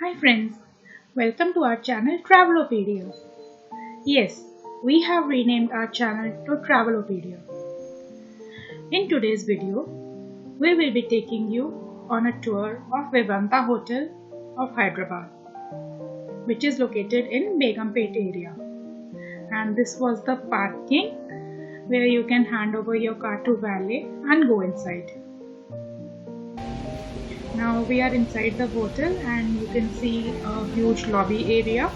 Hi friends, welcome to our channel Travelopedia. Yes, we have renamed our channel to Travelopedia. In today's video, we will be taking you on a tour of Vivanta Hotel of Hyderabad, which is located in Begumpet area. And this was the parking where you can hand over your car to valet and go inside. Now we are inside the hotel and you can see a huge lobby area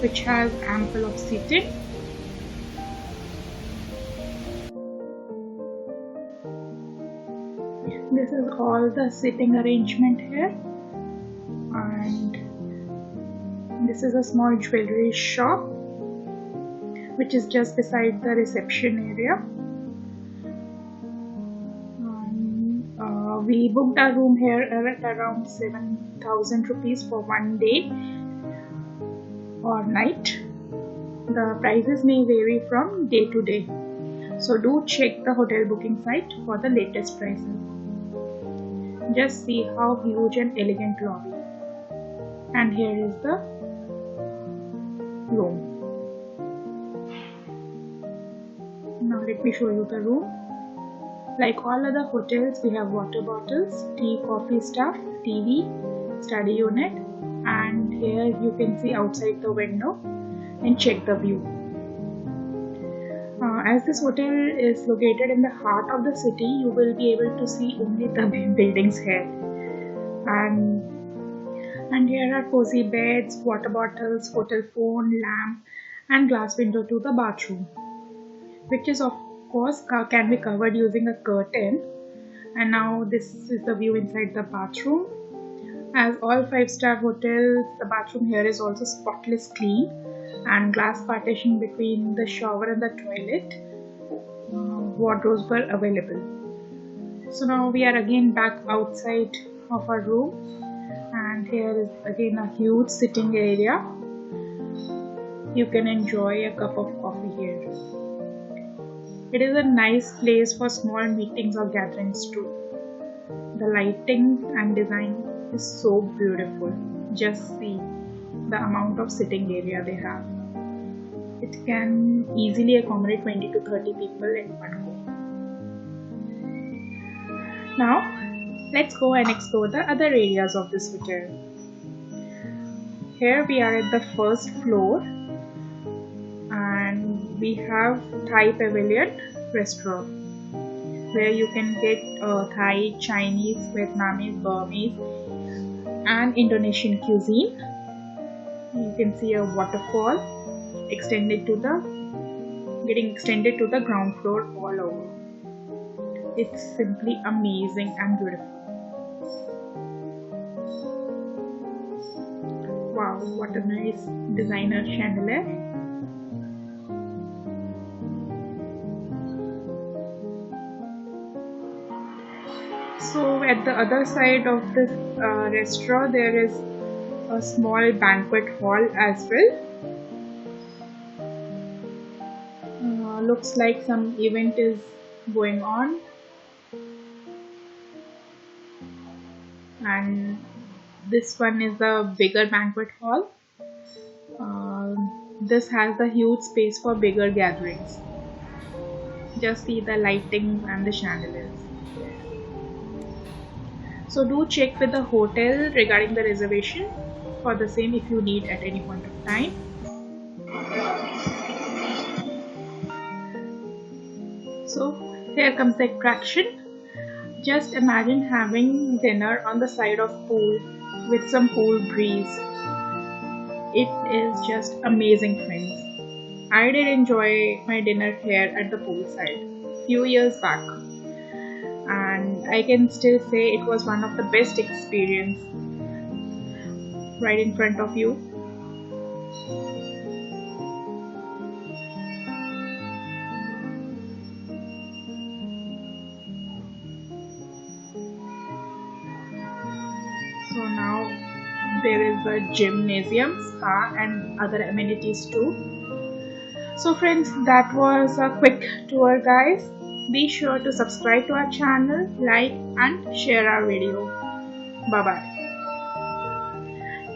which has ample of seating. This is all the sitting arrangement here, and this is a small jewelry shop which is just beside the reception area. We booked our room here at around 7,000 rupees for one day or night. The prices may vary from day to day, so do check the hotel booking site for the latest prices. Just see how huge and elegant lobby, and here is the room. Now let me show you the room. Like all other hotels, we have water bottles, tea, coffee stuff, TV, study unit, and here you can see outside the window and check the view. As this hotel is located in the heart of the city, you will be able to see only the buildings here. And here are cozy beds, water bottles, hotel phone, lamp, and glass window to the bathroom, which is of course can be covered using a curtain. And now this is the view inside the bathroom. As all 5-star hotels, the bathroom here is also spotless clean and glass partition between the shower and the toilet. Wardrobes were available. So now we are again back outside of our room, and here is again a huge sitting area. You can enjoy a cup of coffee here. It is a nice place for small meetings or gatherings too. The lighting and design is so beautiful. Just see the amount of sitting area they have. It can easily accommodate 20 to 30 people in one go. Now let's go and explore the other areas of this hotel. Here we are at the first floor, and we have Thai Pavilion restaurant where you can get Thai, Chinese, Vietnamese, Burmese, and Indonesian cuisine. You can see a waterfall getting extended to the ground floor all over. It's simply amazing and beautiful. Wow, what a nice designer chandelier. So at the other side of this restaurant there is a small banquet hall as well. Looks like some event is going on, and this one is a bigger banquet hall. This has a huge space for bigger gatherings. Just see the lighting and the chandeliers. So do check with the hotel regarding the reservation for the same if you need at any point of time. So here comes the attraction. Just imagine having dinner on the side of pool with some pool breeze. It is just amazing, friends. I did enjoy my dinner here at the poolside few years back, and I can still say it was one of the best experience right in front of you. So now there is a gymnasium, spa, and other amenities too. So friends, that was a quick tour, guys. Be sure to subscribe to our channel, like and share our video. Bye bye.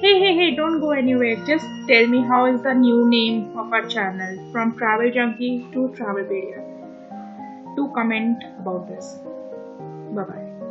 Hey, don't go anywhere. Just tell me how is the new name of our channel from Travel Junkie to Travelpedia. Do comment about this. Bye bye.